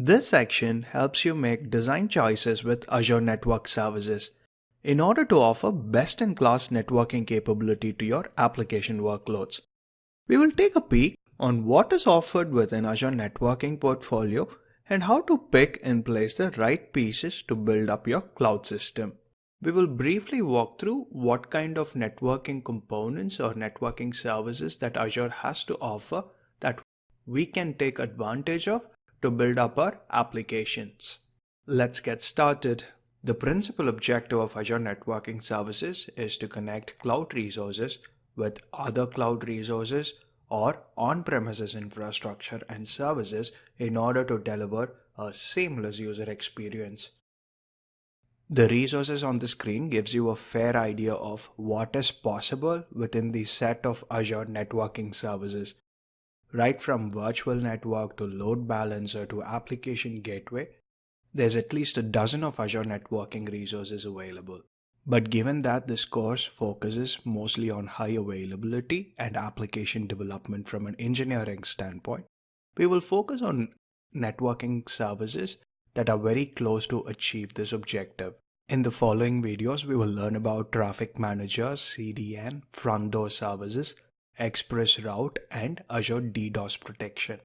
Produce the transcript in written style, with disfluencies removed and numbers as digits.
This section helps you make design choices with Azure Network Services in order to offer best-in-class networking capability to your application workloads. We will take a peek on what is offered within Azure Networking portfolio and how to pick and place the right pieces to build up your cloud system. We will briefly walk through what kind of networking components or networking services that Azure has to offer that we can take advantage of to build up our applications. Let's get started. The principal objective of Azure Networking Services is to connect cloud resources with other cloud resources or on-premises infrastructure and services in order to deliver a seamless user experience. The resources on the screen gives you a fair idea of what is possible within the set of Azure networking services. Right from virtual network to load balancer to application gateway, there's at least a dozen of Azure networking resources available. But given that this course focuses mostly on high availability and application development from an engineering standpoint, we will focus on networking services that are very close to achieve this objective. In the following videos, we will learn about Traffic Manager, CDN, front door services, Express Route, and Azure DDoS protection.